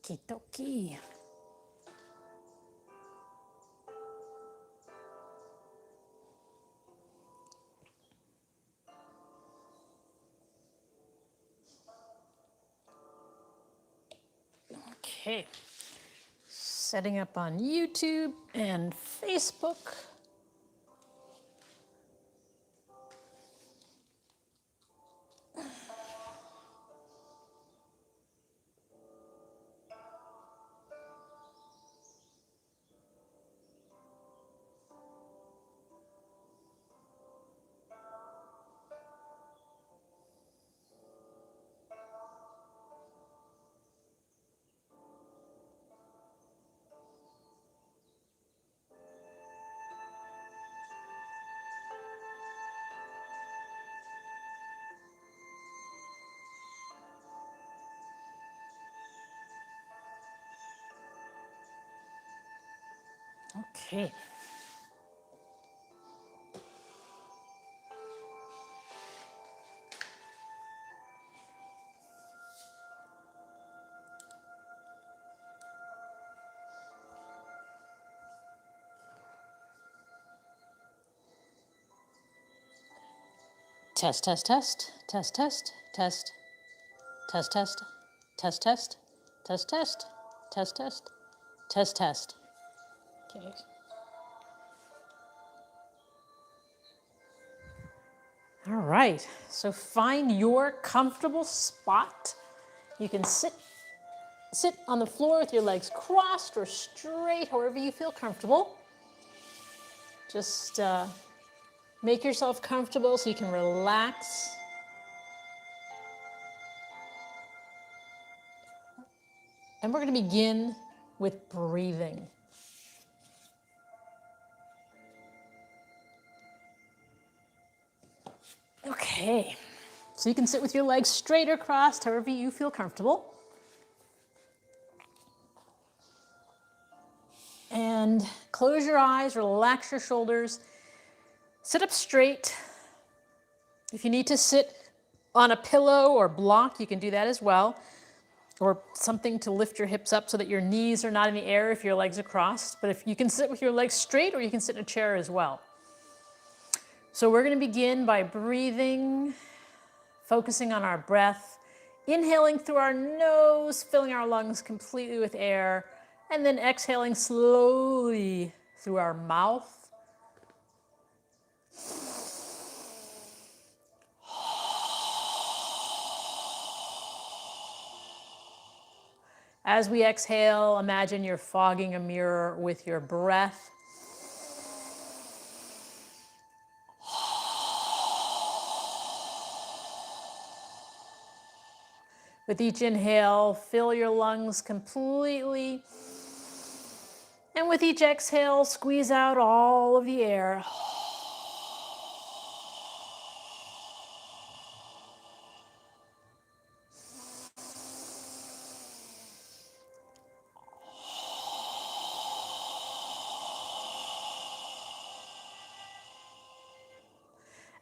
Okie dokie. Okay, setting up on YouTube and Facebook. Okay. Test, test, test, test, test, test, test, test, test, test, test, test, test, test, test, test. Okay. All right, so find your comfortable spot. You can sit on the floor with your legs crossed or straight, however you feel comfortable. Just make yourself comfortable so you can relax. And we're going to begin with breathing. Okay, so you can sit with your legs straight or crossed, however you feel comfortable. And close your eyes, relax your shoulders, sit up straight. If you need to sit on a pillow or block, you can do that as well. Or something to lift your hips up so that your knees are not in the air if your legs are crossed. But if you can sit with your legs straight, or you can sit in a chair as well. So we're going to begin by breathing, focusing on our breath, inhaling through our nose, filling our lungs completely with air, and then exhaling slowly through our mouth. As we exhale, imagine you're fogging a mirror with your breath. With each inhale, fill your lungs completely. And with each exhale, squeeze out all of the air.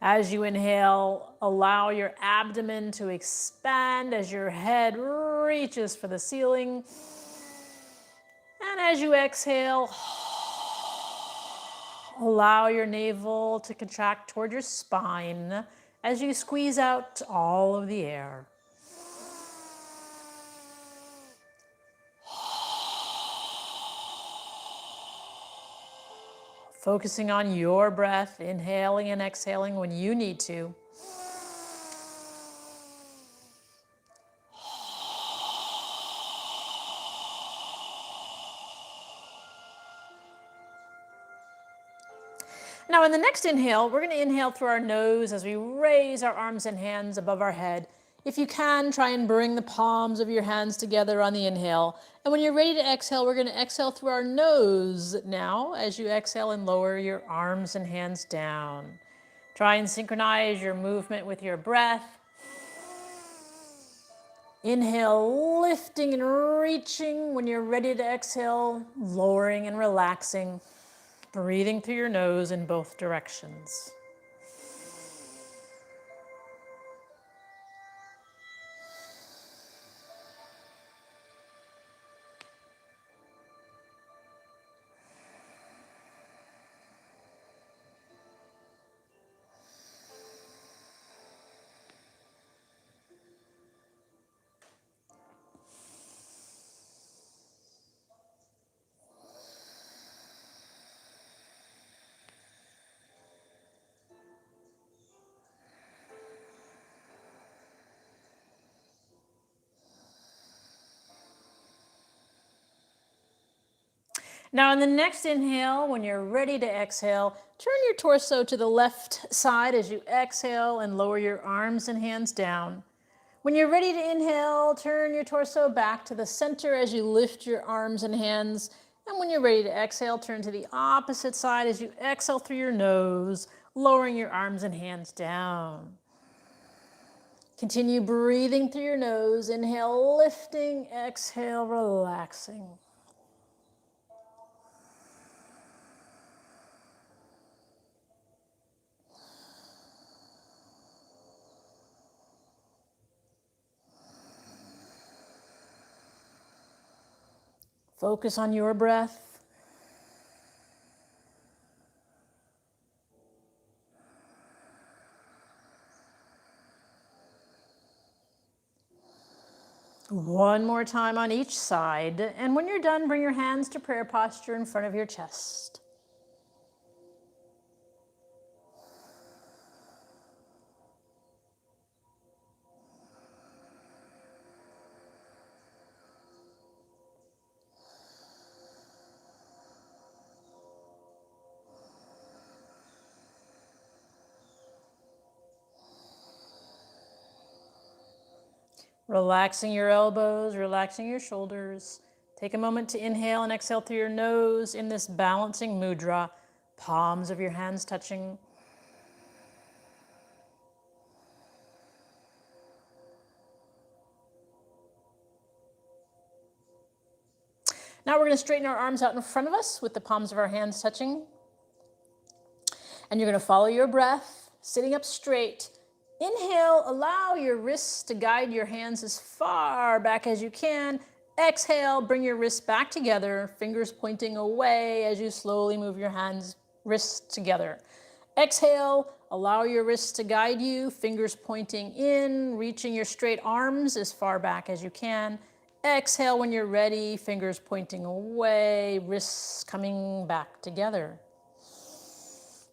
As you inhale, allow your abdomen to expand as your head reaches for the ceiling. And as you exhale, allow your navel to contract toward your spine as you squeeze out all of the air. Focusing on your breath, inhaling and exhaling when you need to. Now in the next inhale, we're going to inhale through our nose as we raise our arms and hands above our head. If you can, try and bring the palms of your hands together on the inhale. And when you're ready to exhale, we're going to exhale through our nose now as you exhale and lower your arms and hands down. Try and synchronize your movement with your breath. Inhale, lifting and reaching. When you're ready to exhale, lowering and relaxing. Breathing through your nose in both directions. Now in the next inhale, when you're ready to exhale, turn your torso to the left side as you exhale and lower your arms and hands down. When you're ready to inhale, turn your torso back to the center as you lift your arms and hands. And when you're ready to exhale, turn to the opposite side as you exhale through your nose, lowering your arms and hands down. Continue breathing through your nose. Inhale, lifting. Exhale, relaxing. Focus on your breath. One more time on each side. And when you're done, bring your hands to prayer posture in front of your chest. Relaxing your elbows, relaxing your shoulders. Take a moment to inhale and exhale through your nose in this balancing mudra, palms of your hands touching. Now we're going to straighten our arms out in front of us with the palms of our hands touching. And you're going to follow your breath, sitting up straight. Inhale, allow your wrists to guide your hands as far back as you can. Exhale, bring your wrists back together, fingers pointing away as you slowly move your hands, wrists together. Exhale, allow your wrists to guide you, fingers pointing in, reaching your straight arms as far back as you can. Exhale when you're ready, fingers pointing away, wrists coming back together.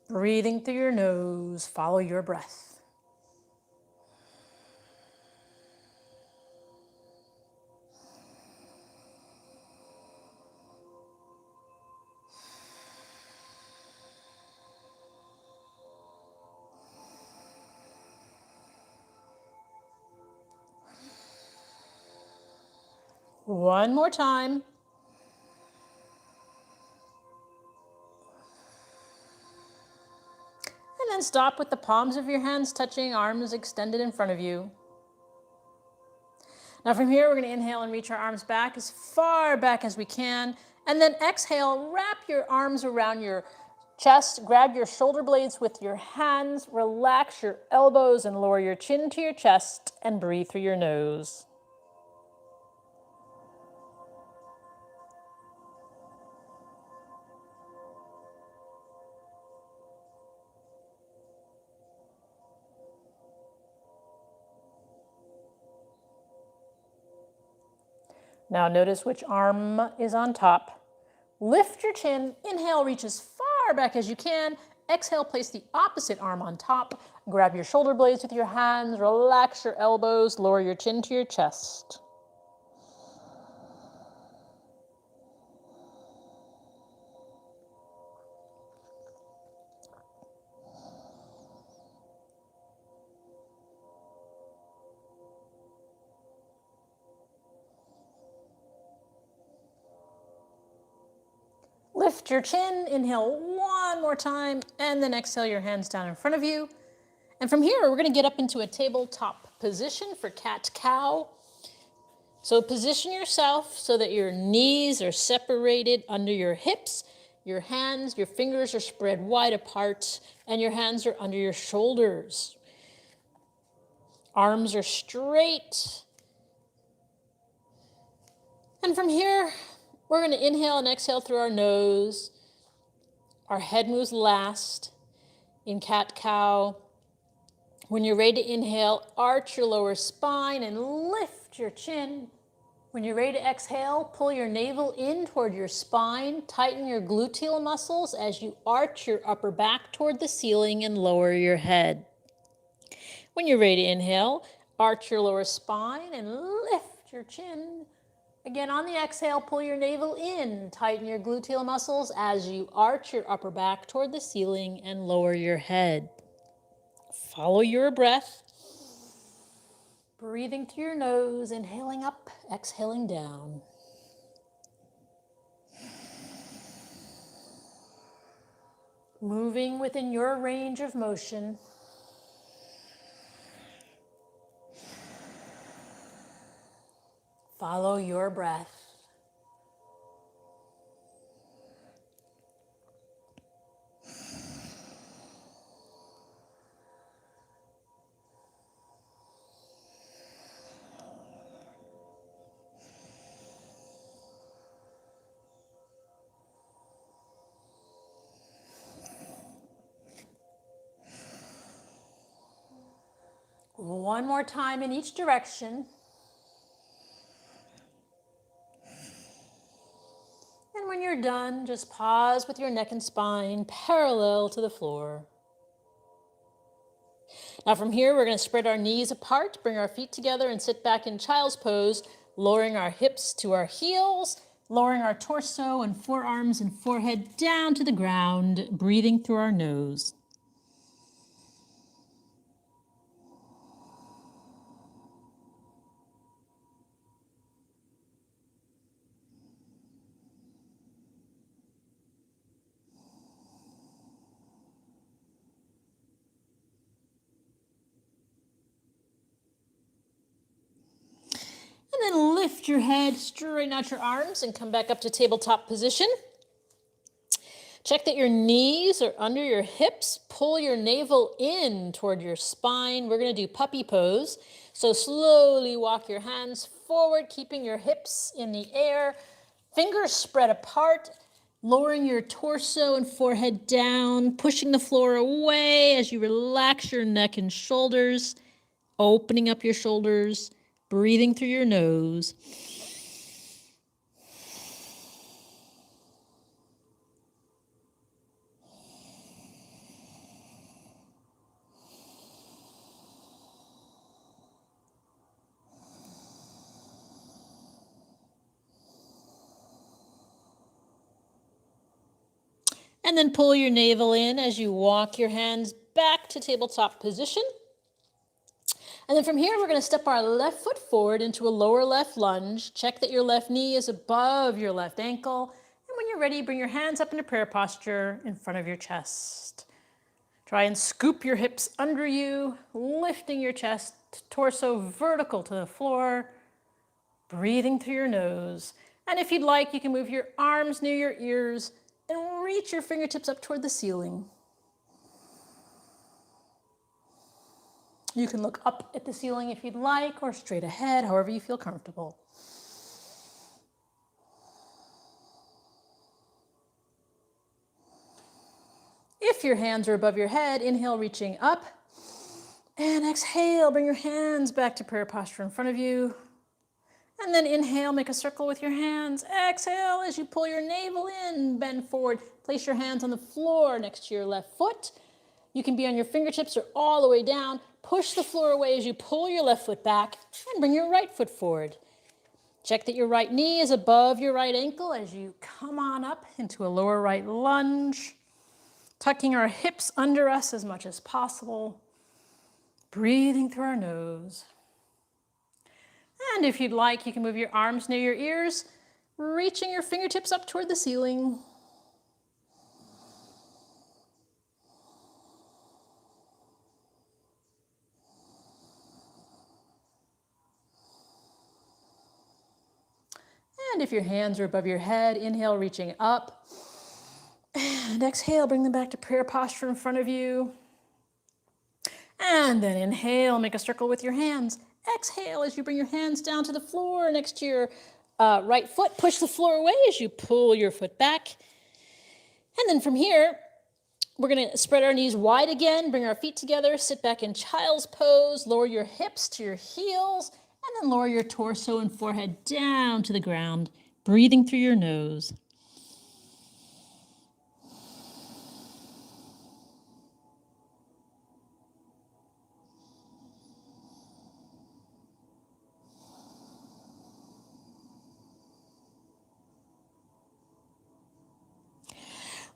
Breathing through your nose, follow your breath. One more time. And then stop with the palms of your hands touching, arms extended in front of you. Now from here, we're going to inhale and reach our arms back as far back as we can. And then exhale, wrap your arms around your chest, grab your shoulder blades with your hands, relax your elbows and lower your chin to your chest and breathe through your nose. Now notice which arm is on top. Lift your chin, inhale, reach as far back as you can. Exhale, place the opposite arm on top. Grab your shoulder blades with your hands, relax your elbows, lower your chin to your chest. Lift your chin, inhale one more time, and then exhale your hands down in front of you. And from here, we're going to get up into a tabletop position for cat-cow. So position yourself so that your knees are separated under your hips, your hands, your fingers are spread wide apart, and your hands are under your shoulders. Arms are straight. And from here, we're going to inhale and exhale through our nose. Our head moves last in cat-cow. When you're ready to inhale, arch your lower spine and lift your chin. When you're ready to exhale, pull your navel in toward your spine, tighten your gluteal muscles as you arch your upper back toward the ceiling and lower your head. When you're ready to inhale, arch your lower spine and lift your chin. Again, on the exhale, pull your navel in, tighten your gluteal muscles as you arch your upper back toward the ceiling and lower your head. Follow your breath. Breathing through your nose, inhaling up, exhaling down. Moving within your range of motion. Follow your breath. One more time in each direction. And when you're done, just pause with your neck and spine parallel to the floor. Now from here, we're going to spread our knees apart, bring our feet together and sit back in child's pose, lowering our hips to our heels, lowering our torso and forearms and forehead down to the ground, breathing through our nose. And then lift your head, straighten out your arms, and come back up to tabletop position. Check that your knees are under your hips. Pull your navel in toward your spine. We're going to do puppy pose. So slowly walk your hands forward, keeping your hips in the air. Fingers spread apart, lowering your torso and forehead down, pushing the floor away as you relax your neck and shoulders, opening up your shoulders, breathing through your nose. And then pull your navel in as you walk your hands back to tabletop position. And then from here, we're going to step our left foot forward into a lower left lunge. Check that your left knee is above your left ankle. And when you're ready, bring your hands up into prayer posture in front of your chest. Try and scoop your hips under you, lifting your chest, torso vertical to the floor, breathing through your nose. And if you'd like, you can move your arms near your ears and reach your fingertips up toward the ceiling. You can look up at the ceiling if you'd like, or straight ahead, however you feel comfortable. If your hands are above your head, inhale, reaching up. And exhale, bring your hands back to prayer posture in front of you. And then inhale, make a circle with your hands. Exhale, as you pull your navel in, bend forward. Place your hands on the floor next to your left foot. You can be on your fingertips or all the way down. Push the floor away as you pull your left foot back and bring your right foot forward. Check that your right knee is above your right ankle as you come on up into a lower right lunge. Tucking our hips under us as much as possible. Breathing through our nose. And if you'd like, you can move your arms near your ears, reaching your fingertips up toward the ceiling. And if your hands are above your head, inhale, reaching up. And exhale, bring them back to prayer posture in front of you. And then inhale, make a circle with your hands. Exhale as you bring your hands down to the floor next to your right foot. Push the floor away as you pull your foot back. And then from here, we're going to spread our knees wide again, bring our feet together, sit back in child's pose, lower your hips to your heels, and then lower your torso and forehead down to the ground, breathing through your nose.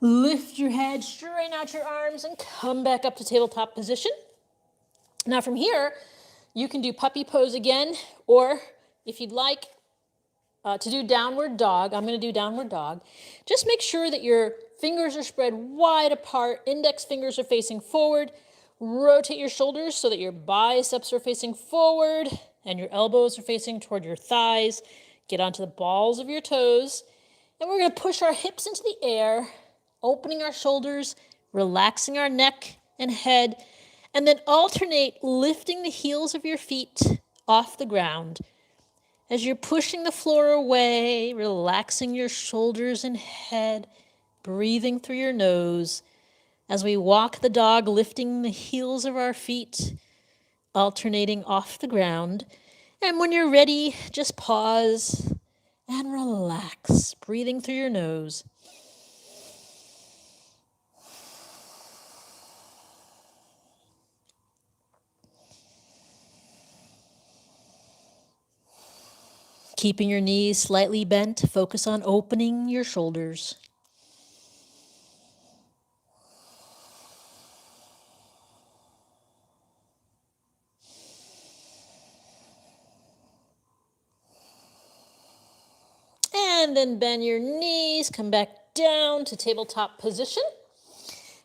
Lift your head, straighten out your arms, and come back up to tabletop position. Now from here, you can do puppy pose again, or if you'd like to do downward dog, I'm going to do downward dog. Just make sure that your fingers are spread wide apart, index fingers are facing forward. Rotate your shoulders so that your biceps are facing forward and your elbows are facing toward your thighs. Get onto the balls of your toes. And we're going to push our hips into the air, opening our shoulders, relaxing our neck and head, and then alternate lifting the heels of your feet off the ground. As you're pushing the floor away, relaxing your shoulders and head, breathing through your nose. As we walk the dog, lifting the heels of our feet, alternating off the ground. And when you're ready, just pause and relax, breathing through your nose. Keeping your knees slightly bent, focus on opening your shoulders. And then bend your knees, come back down to tabletop position.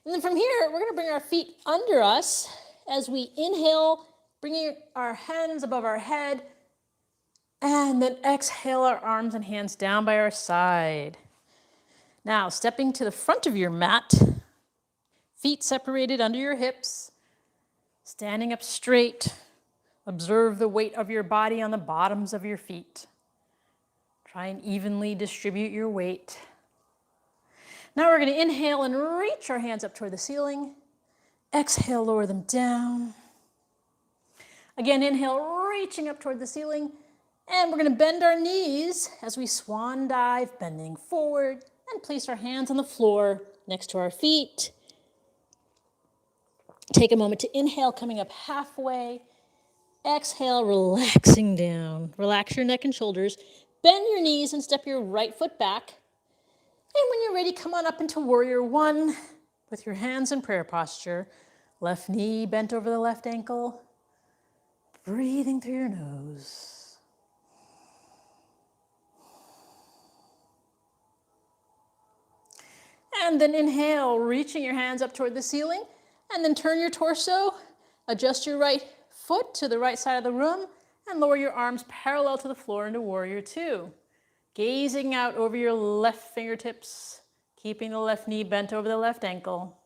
And then from here, we're going to bring our feet under us as we inhale, bringing our hands above our head, and then exhale our arms and hands down by our side. Now, stepping to the front of your mat, feet separated under your hips, standing up straight. Observe the weight of your body on the bottoms of your feet. Try and evenly distribute your weight. Now we're going to inhale and reach our hands up toward the ceiling. Exhale, lower them down. Again, inhale, reaching up toward the ceiling. And we're going to bend our knees as we swan dive, bending forward, and place our hands on the floor next to our feet. Take a moment to inhale, coming up halfway. Exhale, relaxing down. Relax your neck and shoulders. Bend your knees and step your right foot back. And when you're ready, come on up into Warrior One with your hands in prayer posture. Left knee bent over the left ankle. Breathing through your nose. And then inhale, reaching your hands up toward the ceiling. And then turn your torso. Adjust your right foot to the right side of the room. And lower your arms parallel to the floor into Warrior Two. Gazing out over your left fingertips, keeping the left knee bent over the left ankle.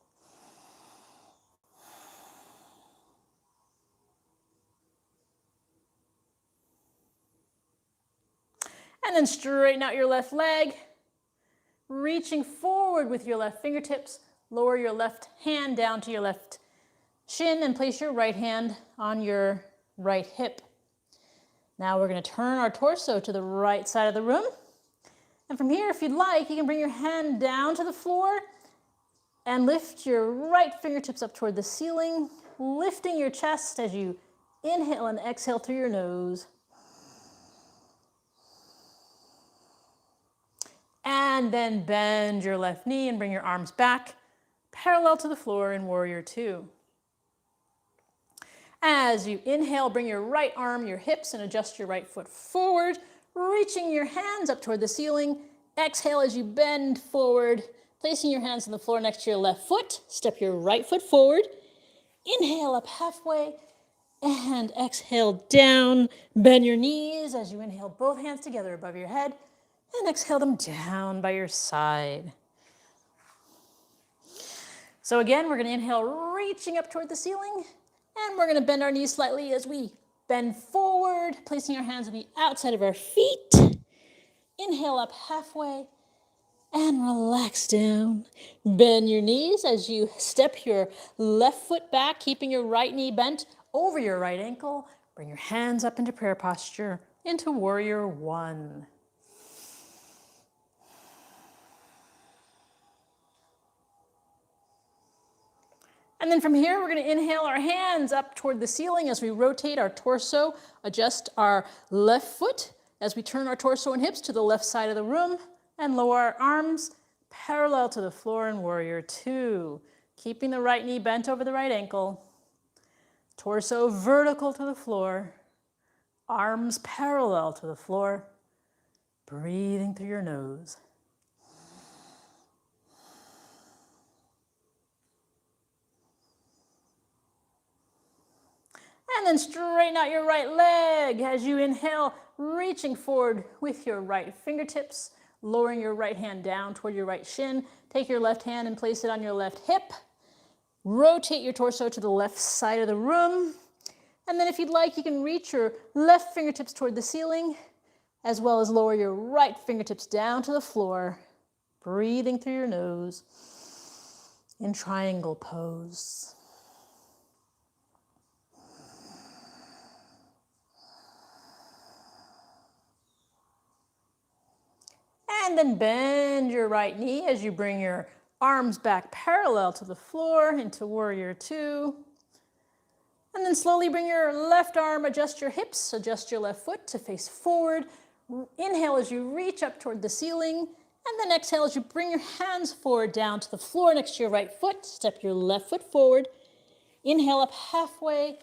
And then straighten out your left leg, reaching forward with your left fingertips. Lower your left hand down to your left shin and place your right hand on your right hip. Now we're going to turn our torso to the right side of the room. And from here, if you'd like, you can bring your hand down to the floor and lift your right fingertips up toward the ceiling, lifting your chest as you inhale and exhale through your nose. And then bend your left knee and bring your arms back, parallel to the floor in Warrior Two. As you inhale, bring your right arm, your hips, and adjust your right foot forward, reaching your hands up toward the ceiling. Exhale as you bend forward, placing your hands on the floor next to your left foot. Step your right foot forward. Inhale up halfway, and exhale down. Bend your knees as you inhale both hands together above your head, and exhale them down by your side. So again, we're going to inhale, reaching up toward the ceiling. And we're going to bend our knees slightly as we bend forward, placing our hands on the outside of our feet. Inhale up halfway and relax down. Bend your knees as you step your left foot back, keeping your right knee bent over your right ankle. Bring your hands up into prayer posture, into Warrior One. And then from here, we're going to inhale our hands up toward the ceiling as we rotate our torso, adjust our left foot as we turn our torso and hips to the left side of the room, and lower our arms parallel to the floor in warrior two. Keeping the right knee bent over the right ankle. Torso vertical to the floor. Arms parallel to the floor. Breathing through your nose. And then straighten out your right leg as you inhale, reaching forward with your right fingertips, lowering your right hand down toward your right shin. Take your left hand and place it on your left hip. Rotate your torso to the left side of the room. And then if you'd like, you can reach your left fingertips toward the ceiling, as well as lower your right fingertips down to the floor, breathing through your nose in triangle pose. And then bend your right knee as you bring your arms back parallel to the floor into warrior two. And then slowly bring your left arm, adjust your hips, adjust your left foot to face forward. Inhale as you reach up toward the ceiling. And then exhale as you bring your hands forward down to the floor next to your right foot. Step your left foot forward. Inhale up halfway.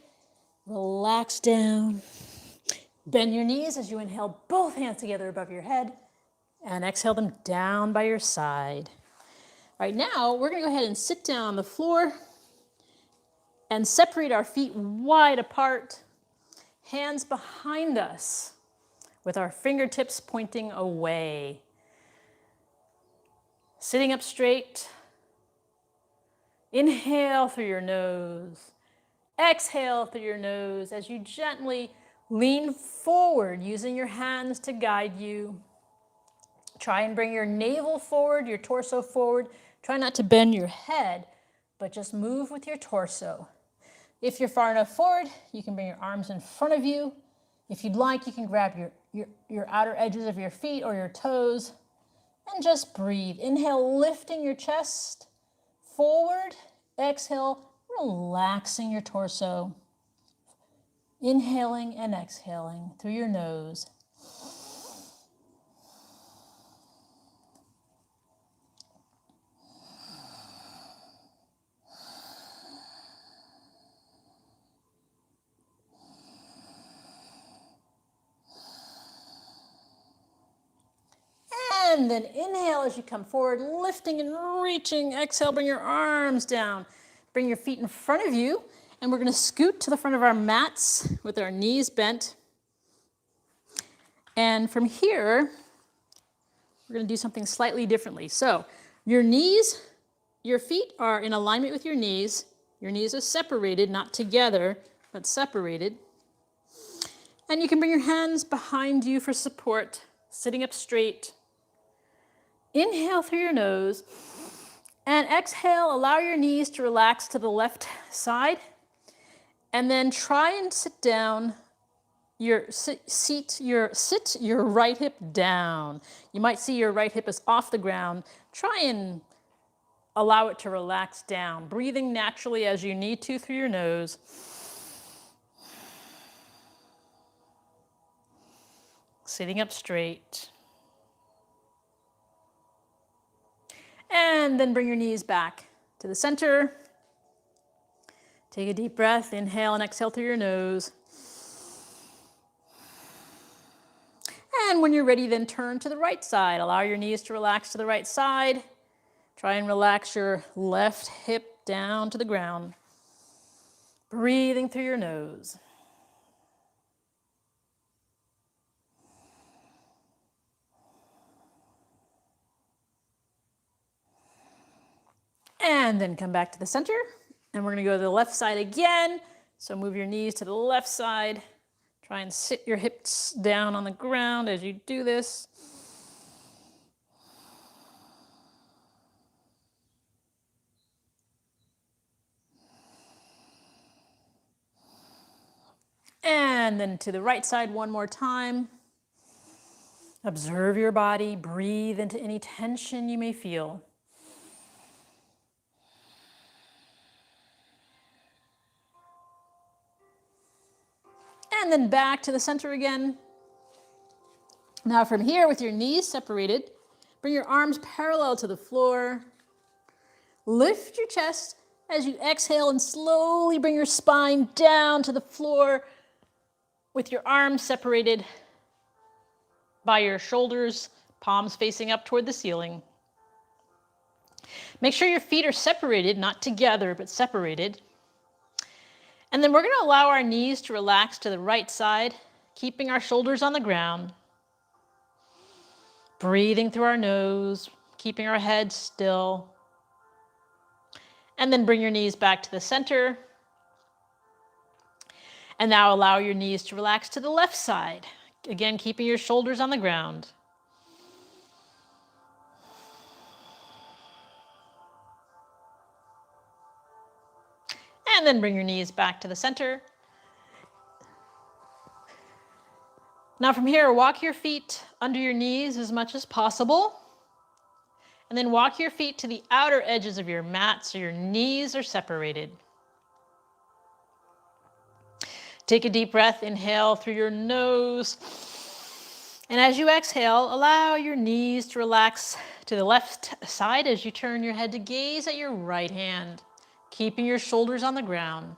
Relax down. Bend your knees as you inhale both hands together above your head. And exhale them down by your side. All right, now we're going to go ahead and sit down on the floor and separate our feet wide apart, hands behind us, with our fingertips pointing away. Sitting up straight. Inhale through your nose. Exhale through your nose as you gently lean forward, using your hands to guide you. Try and bring your navel forward, your torso forward. Try not to bend your head, but just move with your torso. If you're far enough forward, you can bring your arms in front of you. If you'd like, you can grab your outer edges of your feet or your toes and just breathe. Inhale, lifting your chest forward. Exhale, relaxing your torso. Inhaling and exhaling through your nose. And then inhale as you come forward, lifting and reaching. Exhale, bring your arms down. Bring your feet in front of you. And we're going to scoot to the front of our mats with our knees bent. And from here, we're going to do something slightly differently. So your knees, your feet are in alignment with your knees. Your knees are separated, not together, but separated. And you can bring your hands behind you for support, sitting up straight. Inhale through your nose and exhale, allow your knees to relax to the left side. And then try and sit down, sit your right hip down. You might see your right hip is off the ground. Try and allow it to relax down, breathing naturally as you need to through your nose. Sitting up straight. And then bring your knees back to the center. Take a deep breath, inhale and exhale through your nose. And when you're ready, then turn to the right side. Allow your knees to relax to the right side. Try and relax your left hip down to the ground. Breathing through your nose. And then come back to the center. And we're going to go to the left side again. So move your knees to the left side. Try and sit your hips down on the ground as you do this. And then to the right side one more time. Observe your body. Breathe into any tension you may feel. And then back to the center again. Now from here, with your knees separated, Bring your arms parallel to the floor. Lift your chest as you exhale and slowly bring your spine down to the floor with your arms separated by your shoulders, palms facing up toward the ceiling. Make sure your feet are separated, not together, but separated. And then we're going to allow our knees to relax to the right side, keeping our shoulders on the ground. Breathing through our nose, keeping our head still. And then bring your knees back to the center. And now allow your knees to relax to the left side. Again, keeping your shoulders on the ground. And then bring your knees back to the center. Now from here, walk your feet under your knees as much as possible. And then walk your feet to the outer edges of your mat so your knees are separated. Take a deep breath, inhale through your nose. And as you exhale, allow your knees to relax to the left side as you turn your head to gaze at your right hand, keeping your shoulders on the ground.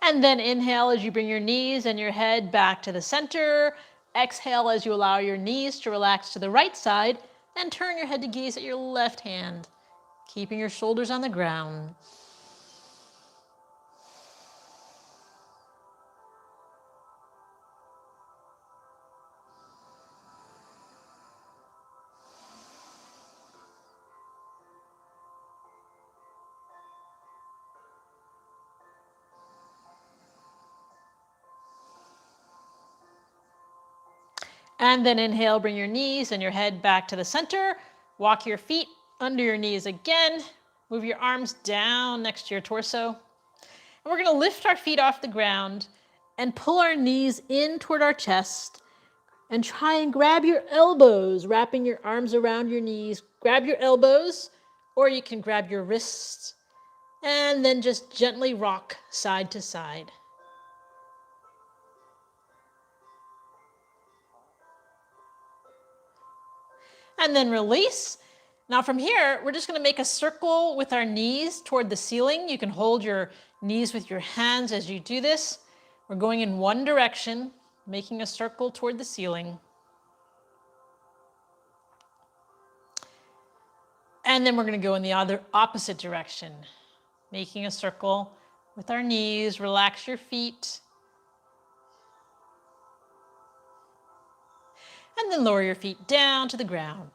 And then inhale as you bring your knees and your head back to the center. Exhale as you allow your knees to relax to the right side and turn your head to gaze at your left hand, keeping your shoulders on the ground. And then inhale, bring your knees and your head back to the center. Walk your feet under your knees again. Move your arms down next to your torso. And we're going to lift our feet off the ground and pull our knees in toward our chest and try and grab your elbows, wrapping your arms around your knees. Grab your elbows, or you can grab your wrists, and then just gently rock side to side. And then release. Now from here, we're just going to make a circle with our knees toward the ceiling. You can hold your knees with your hands as you do this. We're going in one direction, making a circle toward the ceiling. And then we're going to go in the other opposite direction, making a circle with our knees. Relax your feet. And then lower your feet down to the ground.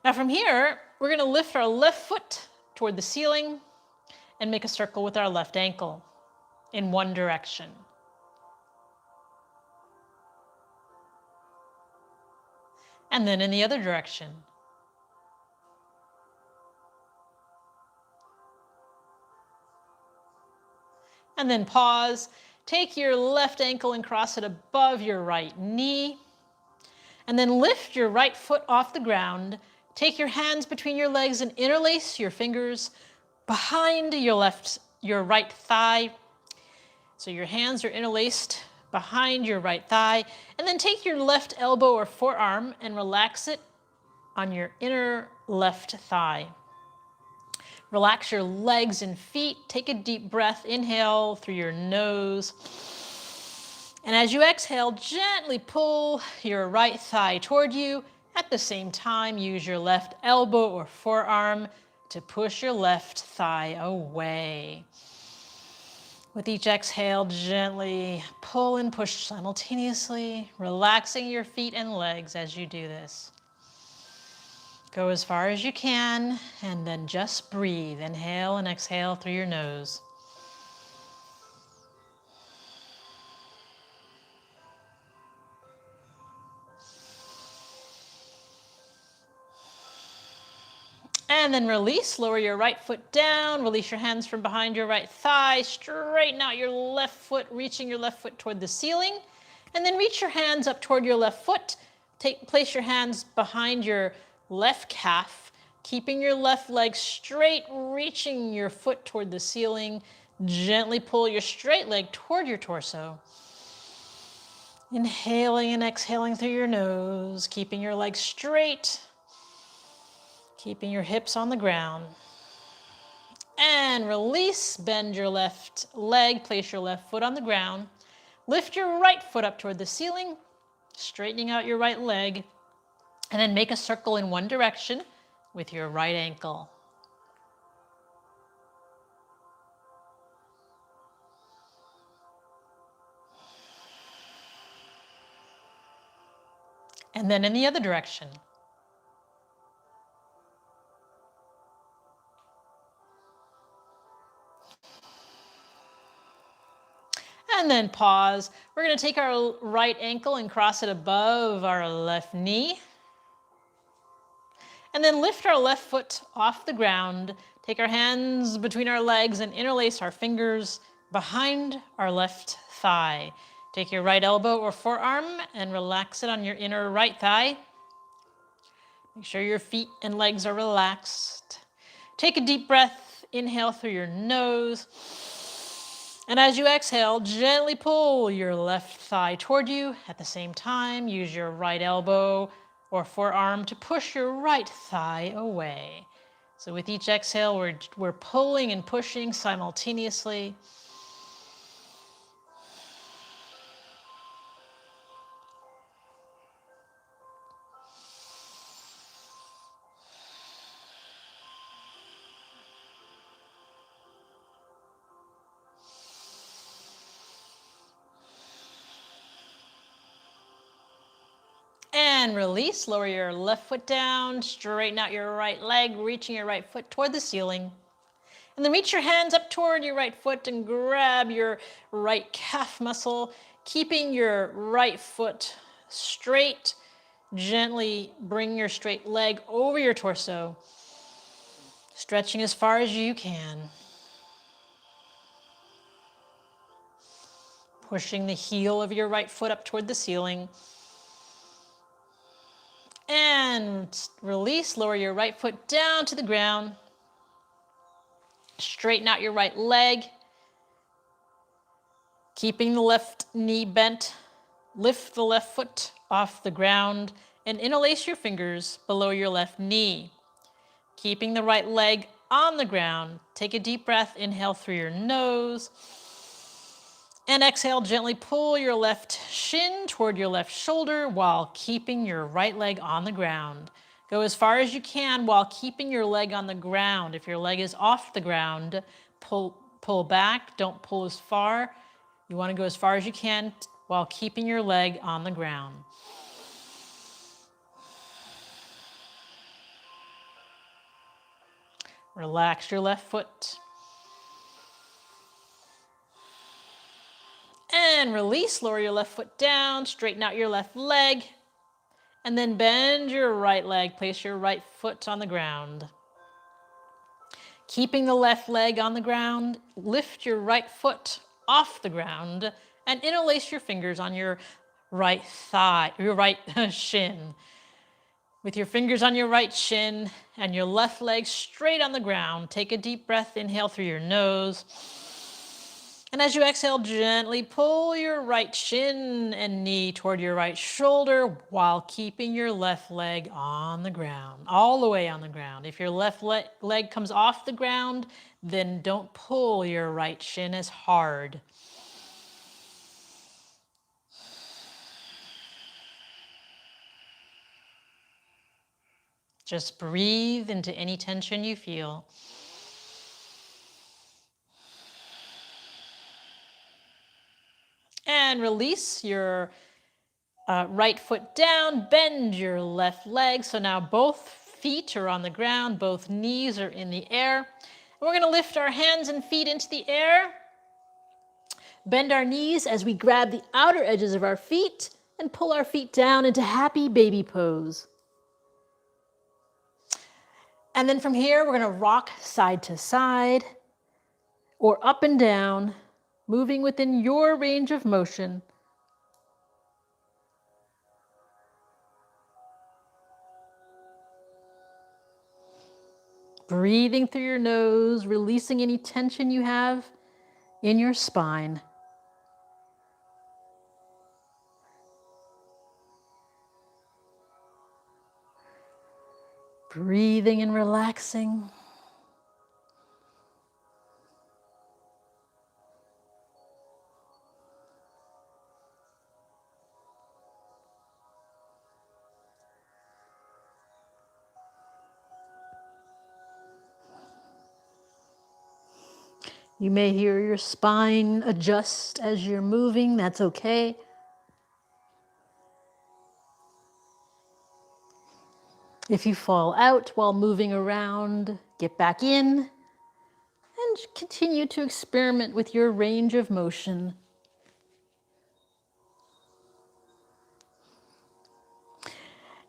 Now from here, we're going to lift our left foot toward the ceiling and make a circle with our left ankle in one direction. And then in the other direction. And then pause. Take your left ankle and cross it above your right knee. And then lift your right foot off the ground. Take your hands between your legs and interlace your fingers behind your right thigh. So your hands are interlaced behind your right thigh. And then take your left elbow or forearm and relax it on your inner left thigh. Relax your legs and feet. Take a deep breath. Inhale through your nose. And as you exhale, gently pull your right thigh toward you. At the same time, use your left elbow or forearm to push your left thigh away. With each exhale, gently pull and push simultaneously, relaxing your feet and legs as you do this. Go as far as you can, and then just breathe. Inhale and exhale through your nose. And And then release, lower your right foot down, release your hands from behind your right thigh, straighten out your left foot, reaching your left foot toward the ceiling, and then reach your hands up toward your left foot. Place your hands behind your left calf, keeping your left leg straight, reaching your foot toward the ceiling. Gently pull your straight leg toward your torso. Inhaling and exhaling through your nose, keeping your legs straight, keeping your hips on the ground. And release, bend your left leg, place your left foot on the ground. Lift your right foot up toward the ceiling, straightening out your right leg, and then make a circle in one direction with your right ankle. And then in the other direction. And then pause. We're going to take our right ankle and cross it above our left knee. And then lift our left foot off the ground. Take our hands between our legs and interlace our fingers behind our left thigh. Take your right elbow or forearm and relax it on your inner right thigh. Make sure your feet and legs are relaxed. Take a deep breath. Inhale through your nose. And as you exhale, gently pull your left thigh toward you. At the same time, use your right elbow or forearm to push your right thigh away. So with each exhale, we're pulling and pushing simultaneously. And release, lower your left foot down, straighten out your right leg, reaching your right foot toward the ceiling. And then reach your hands up toward your right foot and grab your right calf muscle, keeping your right foot straight. Gently bring your straight leg over your torso, stretching as far as you can. Pushing the heel of your right foot up toward the ceiling. And release, lower your right foot down to the ground. Straighten out your right leg. Keeping the left knee bent, lift the left foot off the ground and interlace your fingers below your left knee. Keeping the right leg on the ground, take a deep breath, inhale through your nose. And exhale, gently pull your left shin toward your left shoulder while keeping your right leg on the ground. Go as far as you can while keeping your leg on the ground. If your leg is off the ground, pull back, don't pull as far. You want to go as far as you can while keeping your leg on the ground. Relax your left foot. And release, lower your left foot down, straighten out your left leg, and then bend your right leg, place your right foot on the ground. Keeping the left leg on the ground, lift your right foot off the ground and interlace your fingers on your right thigh, your right shin. With your fingers on your right shin and your left leg straight on the ground, take a deep breath, inhale through your nose. And as you exhale, gently pull your right shin and knee toward your right shoulder while keeping your left leg on the ground, all the way on the ground. If your left leg comes off the ground, then don't pull your right shin as hard. Just breathe into any tension you feel. And release your right foot down, bend your left leg. So now both feet are on the ground, both knees are in the air. And we're going to lift our hands and feet into the air. Bend our knees as we grab the outer edges of our feet and pull our feet down into happy baby pose. And then from here, we're going to rock side to side or up and down, moving within your range of motion. Breathing through your nose, releasing any tension you have in your spine. Breathing and relaxing. You may hear your spine adjust as you're moving. That's okay. If you fall out while moving around, get back in and continue to experiment with your range of motion.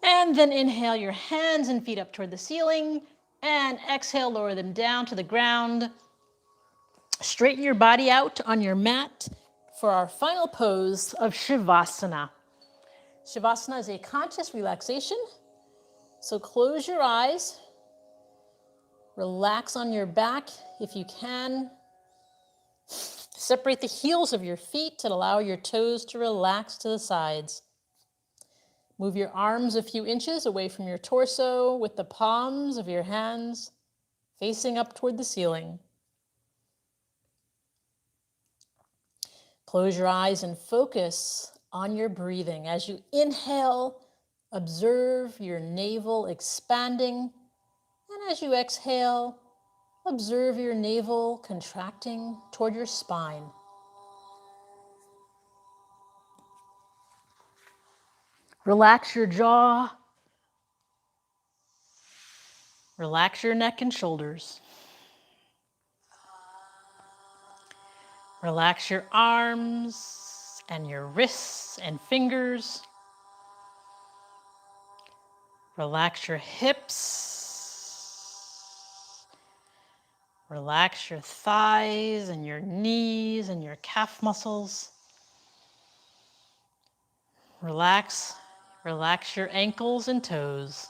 And then inhale your hands and feet up toward the ceiling, and exhale, lower them down to the ground. Straighten your body out on your mat for our final pose of Shavasana. Shavasana is a conscious relaxation. So close your eyes, relax on your back if you can. Separate the heels of your feet and allow your toes to relax to the sides. Move your arms a few inches away from your torso with the palms of your hands facing up toward the ceiling. Close your eyes and focus on your breathing. As you inhale, observe your navel expanding, and as you exhale, observe your navel contracting toward your spine. Relax your jaw. Relax your neck and shoulders. Relax your arms and your wrists and fingers. Relax your hips. Relax your thighs and your knees and your calf muscles. Relax your ankles and toes.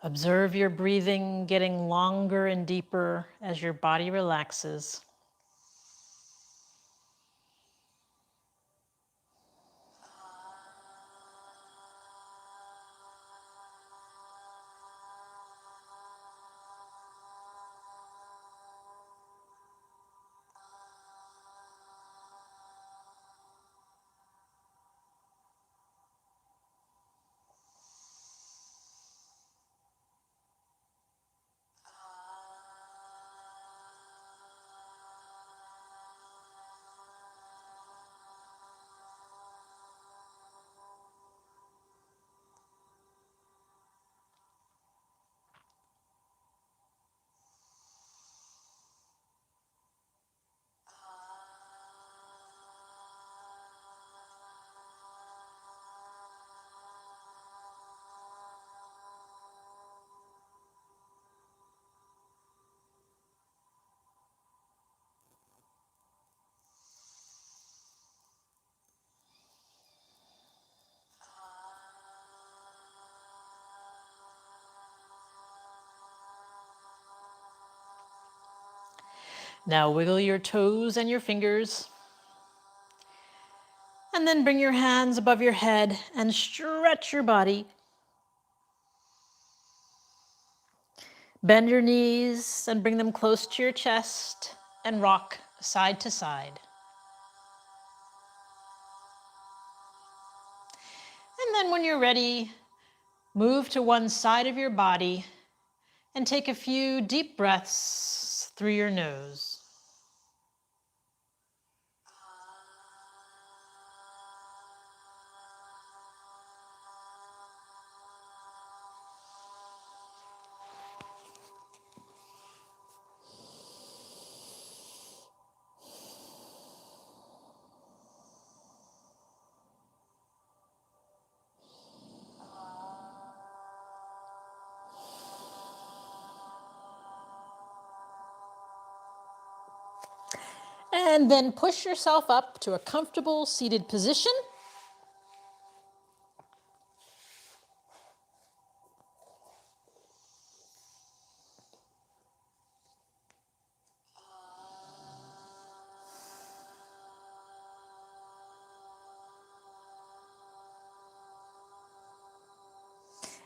Observe your breathing getting longer and deeper as your body relaxes. Now wiggle your toes and your fingers. And then bring your hands above your head and stretch your body. Bend your knees and bring them close to your chest and rock side to side. And then when you're ready, move to one side of your body and take a few deep breaths through your nose. And then push yourself up to a comfortable seated position.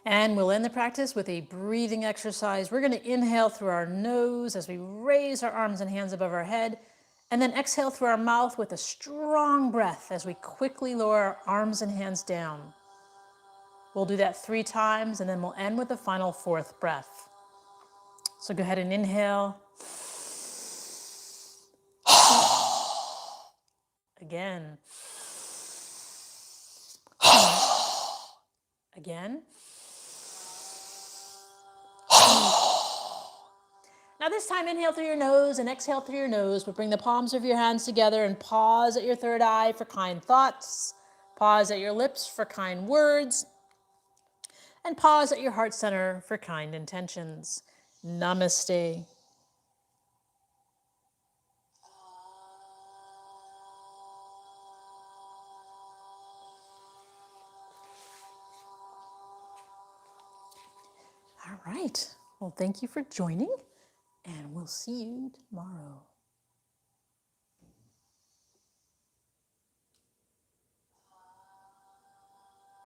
And we'll end the practice with a breathing exercise. We're going to inhale through our nose as we raise our arms and hands above our head, and then exhale through our mouth with a strong breath as we quickly lower our arms and hands down. We'll do that 3 times, and then we'll end with the final 4th breath. So go ahead and inhale. Again. Again. Now this time, inhale through your nose and exhale through your nose, but bring the palms of your hands together and pause at your third eye for kind thoughts. Pause at your lips for kind words. And pause at your heart center for kind intentions. Namaste. All right. Well, thank you for joining, and we'll see you tomorrow.